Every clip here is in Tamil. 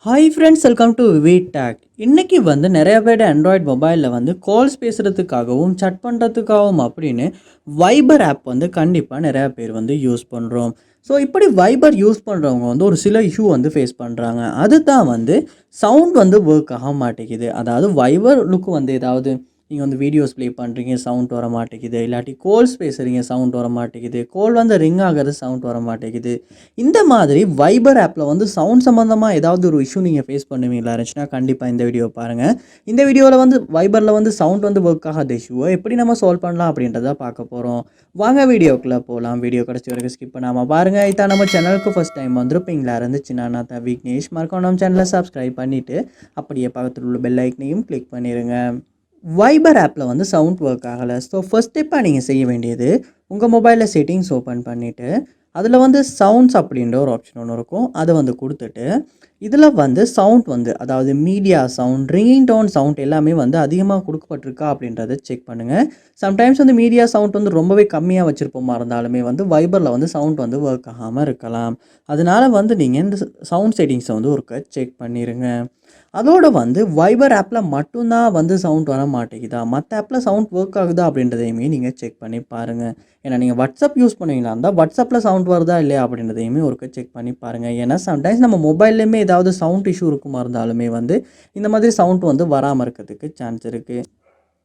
Hi friends, welcome to VividTech. இன்னைக்கு நிறைய பேர் ஆண்ட்ராய்டு மொபைலில் கால்ஸ் பேசுகிறதுக்காகவும் சட் பண்ணுறதுக்காகவும் அப்படின்னு வைபர் ஆப் கண்டிப்பாக நிறையா பேர் யூஸ் பண்ணுறோம். ஸோ இப்படி வைபர் யூஸ் பண்ணுறவங்க ஒரு சில இஷ்யூ ஃபேஸ் பண்ணுறாங்க. அதுதான் சவுண்ட் ஒர்க் ஆக மாட்டேங்குது. அதாவது வைபர் லுக்கு ஏதாவது நீங்கள் வீடியோஸ் ப்ளே பண்ணுறீங்க, சவுண்ட் வர மாட்டேங்குது. இல்லாட்டி கால்ஸ் பேசுகிறீங்க, சவுண்ட் வர மாட்டேங்குது. கால் ரிங் ஆகிறது, சவுண்ட் வர மாட்டேங்குது. இந்த மாதிரி வைபர் ஆப்பில் சவுண்ட் சம்மந்தமாக ஏதாவது ஒரு இஷ்யூ நீங்கள் ஃபேஸ் பண்ணுவீங்களா இருந்துச்சுன்னா கண்டிப்பாக இந்த வீடியோ பாருங்கள். இந்த வீடியோவில் வைபரில் சவுண்ட் ஒர்க் ஆகாத இஷ்யூவை எப்படி நம்ம சால்வ் பண்ணலாம் அப்படின்றத பார்க்க போகிறோம். வாங்க வீடியோக்குள்ளே போகலாம். வீடியோ கடைசி வரைக்கும் ஸ்கிப் பண்ணாமல் பாருங்கள். இதான் நம்ம சேனலுக்கு ஃபஸ்ட் டைம் வந்திருப்பீங்களா இருந்துச்சுன்னா நான் தான் விக்னேஷ். மறக்காம நம்ம சேனலை சப்ஸ்கிரைப் பண்ணிவிட்டு அப்படியே பக்கத்தில் உள்ள பெல் ஐக்கனையும் கிளிக் பண்ணிடுங்க. வைபர் ஆப்பில் சவுண்ட் ஒர்க் ஆகலை. ஸோ ஃபர்ஸ்ட் ஸ்டெப்பாக நீங்கள் செய்ய வேண்டியது, உங்கள் மொபைலில் செட்டிங்ஸ் ஓப்பன் பண்ணிவிட்டு அதில் சவுண்ட்ஸ் அப்படின்ற ஒரு ஆப்ஷன் ஒன்று இருக்கும். அதை கொடுத்துட்டு இதில் சவுண்ட் அதாவது media sound, ringing tone sound எல்லாமே அதிகமாக கொடுக்கப்பட்டிருக்கா அப்படின்றத செக் பண்ணுங்கள். சம்டைம்ஸ் மீடியா சவுண்ட் ரொம்பவே கம்மியாக வச்சுருப்போமா இருந்தாலுமே வைபரில் சவுண்ட் ஒர்க் ஆகாமல் இருக்கலாம். அதனால் நீங்கள் இந்த சவுண்ட் செட்டிங்ஸை ஒருக்க செக் பண்ணிடுங்க. அதோட வைபர் ஆப்பில் மட்டும்தான் சவுண்ட் வர மாட்டேங்குதா, மற்ற ஆப்பில் சவுண்ட் ஒர்க் ஆகுதா அப்படின்றதையுமே நீங்கள் செக் பண்ணி பாருங்கள். ஏன்னா நீங்கள் வாட்ஸ்அப் யூஸ் பண்ணுவீங்களா இருந்தால் வாட்ஸ்அப்பில் சவுண்ட் வருதா இல்லையா அப்படின்றதையுமே ஒருக்க செக் பண்ணி பாருங்கள். ஏன்னா சம்டைம்ஸ் நம்ம மொபைல்லையுமே ஏதாவது சவுண்ட் இஷ்யூ இருக்குமா இருந்தாலுமே இந்த மாதிரி சவுண்ட் வராமல் இருக்கிறதுக்கு சான்ஸ் இருக்குது.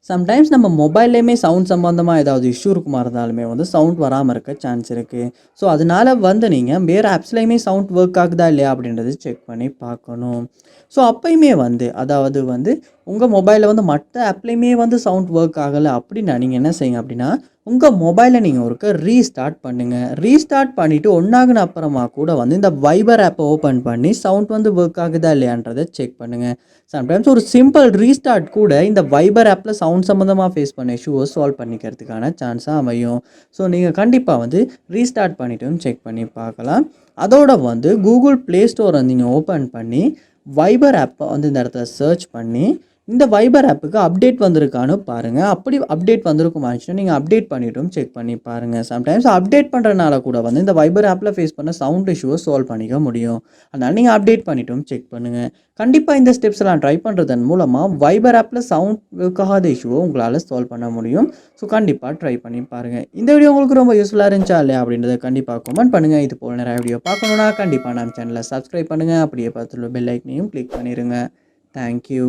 சம்டைம்ஸ் நம்ம மொபைல்லையுமே சவுண்ட் சம்மந்தமாக ஏதாவது இஷ்யூ இருக்குமா இருந்தாலுமே சவுண்ட் வராமல் இருக்க சான்ஸ் இருக்குது. ஸோ அதனால் நீங்கள் வேறு ஆப்ஸ்லையுமே சவுண்ட் ஒர்க் ஆகுதா இல்லையா அப்படின்றது செக் பண்ணி பார்க்கணும். ஸோ அப்போயுமே அதாவது உங்கள் மொபைலில் மற்ற ஆப்லேயுமே சவுண்ட் ஒர்க் ஆகலை அப்படின்னா நீங்கள் என்ன செய்யுங்க அப்படின்னா, உங்கள் மொபைலை நீங்கள் ஒருக்க ரீஸ்டார்ட் பண்ணுங்கள். ரீஸ்டார்ட் பண்ணிவிட்டு ஒன்றாகுன அப்புறமா கூட இந்த வைபர் ஆப்பை ஓப்பன் பண்ணி சவுண்ட் ஒர்க் ஆகுதா இல்லையான்றதை செக் பண்ணுங்கள். சம்டைம்ஸ் ஒரு சிம்பிள் ரீஸ்டார்ட் கூட இந்த வைபர் ஆப்பில் சவுண்ட் சம்மந்தமாக ஃபேஸ் பண்ண இஷ்யூவை சால்வ் பண்ணிக்கிறதுக்கான சான்ஸாக அமையும். ஸோ நீங்கள் கண்டிப்பாக ரீஸ்டார்ட் பண்ணிவிட்டும் செக் பண்ணி பார்க்கலாம். அதோட கூகுள் ப்ளே ஸ்டோரை நீங்கள் ஓப்பன் பண்ணி வைபர் ஆப்பை இந்த இடத்துல சர்ச் பண்ணி இந்த வைபர் ஆப்புக்கு அப்டேட் வந்திருக்கான்னு பாருங்கள். அப்படி அப்டேட் வந்திருக்குமாச்சுன்னா நீங்கள் அப்டேட் பண்ணிவிட்டும் செக் பண்ணி பாருங்கள். சம்டைம்ஸ் அப்டேட் பண்ணுறதுனால கூட இந்த வைபர் ஆப்பில் ஃபேஸ் பண்ண சவுண்ட் இஷ்யூவை சால்வ் பண்ணிக்க முடியும். அதனால் நீங்கள் அப்டேட் பண்ணிவிட்டும் செக் பண்ணுங்கள். கண்டிப்பாக இந்த ஸ்டெப்ஸ் எல்லாம் ட்ரை பண்ணுறதன் மூலமாக வைபர் ஆப்பில் சவுண்ட் இருக்காத இஷ்யூவை உங்களால் சால்வ் பண்ண முடியும். ஸோ கண்டிப்பாக ட்ரை பண்ணி பாருங்கள். இந்த வீடியோ உங்களுக்கு ரொம்ப யூஸ்ஃபுல்லாக இருந்துச்சா இல்லையா அப்படின்றத கண்டிப்பாக கமெண்ட் பண்ணுங்கள். இது போல் நிறைய வீடியோ பார்க்கணுன்னா கண்டிப்பாக நம்ம சேனலை சப்ஸ்கிரைப் பண்ணுங்கள். அப்படியே பார்த்துள்ள பெல் ஐக்கனையும் கிளிக் பண்ணிடுங்க. தேங்க்யூ.